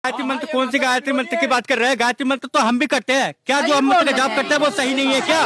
गायत्री मंत्र कौन सी गायत्री मंत्र की बात कर रहे हैं? गायत्री मंत्र तो हम भी करते हैं। क्या जो हम मंत्र का जाप करते हैं वो सही नहीं है क्या?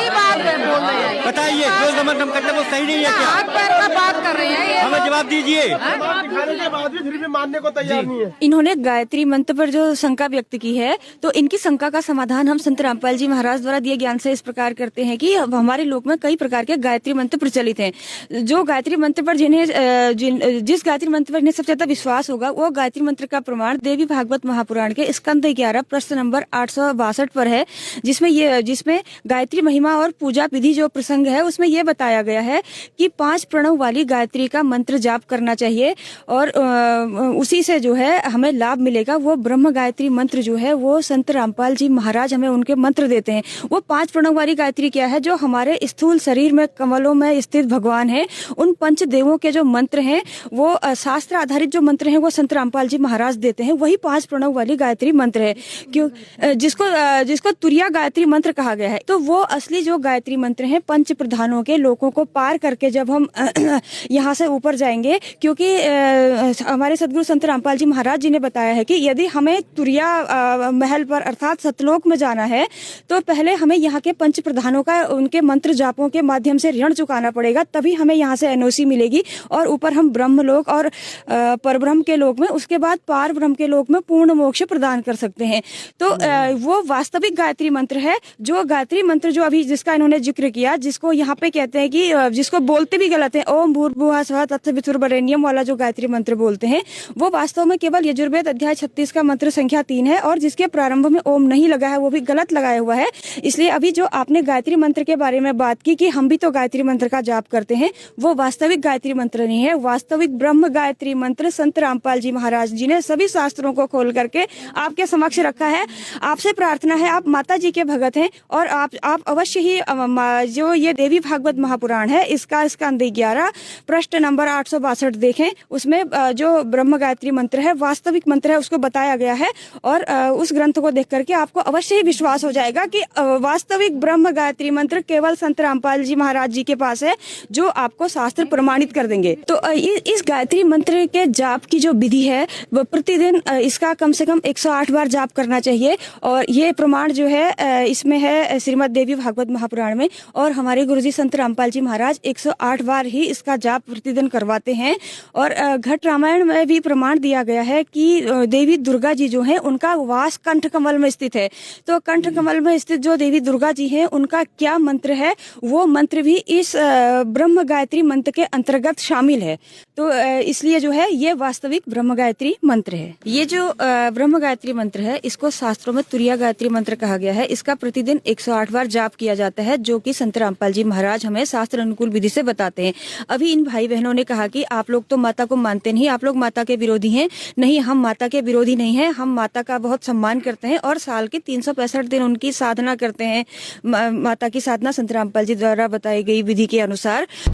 बताइए, जो मंत्र हम करते हैं वो सही नहीं है क्या? बात कर रहे हैं, हमें जवाब दीजिए। दिखाने के बाद भी फिर भी मानने को तैयार नहीं है। इन्होंने गायत्री मंत्र पर जो शंका व्यक्त की है, तो इनकी शंका का समाधान हम संत रामपाल जी महाराज द्वारा दिए ज्ञान से इस प्रकार करते हैं कि हमारे लोक में कई प्रकार के गायत्री मंत्र प्रचलित हैं। जो गायत्री मंत्र पर जिस गायत्री मंत्र पर इन्हें सबसे ज्यादा विश्वास होगा, वो गायत्री मंत्र का प्रमाण देवी भागवत महापुराण के स्कंद 11 प्रश्न नंबर 862 पर है, जिसमें गायत्री महिमा और पूजा विधि जो प्रसंग है उसमें यह बताया गया है कि 5 प्रणव वाली गायत्री का मंत्र जाप करना चाहिए और उसी से जो है हमें लाभ मिलेगा। वो ब्रह्म गायत्री मंत्र जो है वो संत रामपाल जी महाराज हमें उनके मंत्र देते हैं। वो 5 प्रणव वाली गायत्री क्या है? जो हमारे स्थूल शरीर में कमलों में स्थित भगवान है, उन पंच देवों के जो मंत्र हैं, वो शास्त्र आधारित जो मंत्र हैं वो संत रामपाल जी महाराज देते हैं। वही 5 प्रणव वाली गायत्री मंत्र है, क्यों जिसको तुरिया गायत्री मंत्र कहा गया है। तो वो असली जो गायत्री मंत्र है पंच प्रधानों के लोकों को पार करके जब हम यहाँ से ऊपर जाएंगे, क्योंकि हमारे सदगुरु संत रामपाल जी महाराज जी ने बताया है कि यदि हमें तुरिया महल पर अर्थात सतलोक में जाना है तो पहले हमें यहाँ के पंच प्रधानों का उनके मंत्र जापों के माध्यम से ऋण चुकाना पड़ेगा, तभी हमें यहाँ से एनओसी मिलेगी और ऊपर हम ब्रह्म लोक और परब्रह्म के लोक में, उसके बाद पार ब्रह्म के लोक में पूर्ण मोक्ष प्रदान कर सकते हैं। तो वो वास्तविक गायत्री मंत्र है। जो गायत्री मंत्र जो अभी जिसका इन्होंने जिक्र किया, जिसको यहाँ पे कहते हैं कि जिसको बोलते भी गलत है, ओम भूर्भुवः स्वः तत्सवितुर्वरेण्यम वाला जो गायत्री मंत्र बोलते हैं, वो वास्तव में केवल यजुर्वेद अध्याय 36 का मंत्र संख्या 3 है और जिसके प्रारंभ में ओम नहीं लगा है वो भी गलत लगाया हुआ है। इसलिए अभी जो आपने गायत्री मंत्र के बारे में बात की कि हम भी तो गायत्री मंत्र का जाप करते हैं, वो वास्तविक गायत्री मंत्र नहीं है। वास्तविक ब्रह्म गायत्री मंत्र संत रामपाल जी महाराज जी ने सभी शास्त्रों को खोल करके आपके समक्ष रखा है। आपसे प्रार्थना है, आप माता जी के भगत हैं और आप अवश्य ही जो ये देवी भागवत महापुराण है इसका स्कंद 11 प्रश्न नंबर 862 देखें। उसमें जो ब्रह्म गायत्री मंत्र है, वास्तविक मंत्र है, उसको बताया गया है और उस ग्रंथ को देख करके आपको अवश्य ही विश्वास हो जाएगा कि वास्तविक ब्रह्म गायत्री मंत्र केवल संत रामपाल जी महाराज जी के पास है, जो आपको शास्त्र प्रमाणित कर देंगे। तो इस गायत्री मंत्र के जाप की जो विधि है वो प्रतिदिन इसका कम से कम 108 बार जाप करना चाहिए और ये प्रमाण जो है इसमें है श्रीमद् देवी भागवत महापुराण में। और हमारे गुरुजी संत रामपाल जी महाराज 108 बार ही इसका जाप प्रतिदिन करवाते हैं। और घट रामायण में भी प्रमाण दिया गया है कि देवी दुर्गा जी जो है उनका वास कंठ कमल में स्थित है। तो कंठ कमल में स्थित जो देवी दुर्गा जी है उनका क्या मंत्र है, वो मंत्र भी इस ब्रह्म गायत्री मंत्र के अंतर्गत शामिल है। तो इसलिए जो है ये वास्तविक ब्रह्म गायत्री मंत्र है। ये जो ब्रह्म गायत्री मंत्र है इसको शास्त्रों में तुरिया गायत्री मंत्र कहा गया है। इसका प्रतिदिन 108 बार जाप किया जाता है, जो कि संत रामपाल जी महाराज हमें शास्त्र अनुकूल विधि से बताते हैं। अभी इन भाई बहनों ने कहा कि आप लोग तो माता को मानते नहीं, आप लोग माता के विरोधी हैं। नहीं, हम माता के विरोधी नहीं हैं, हम माता का बहुत सम्मान करते हैं और साल के 365 दिन उनकी साधना करते हैं। माता की साधना संत रामपाल जी द्वारा बताई गई विधि के अनुसार।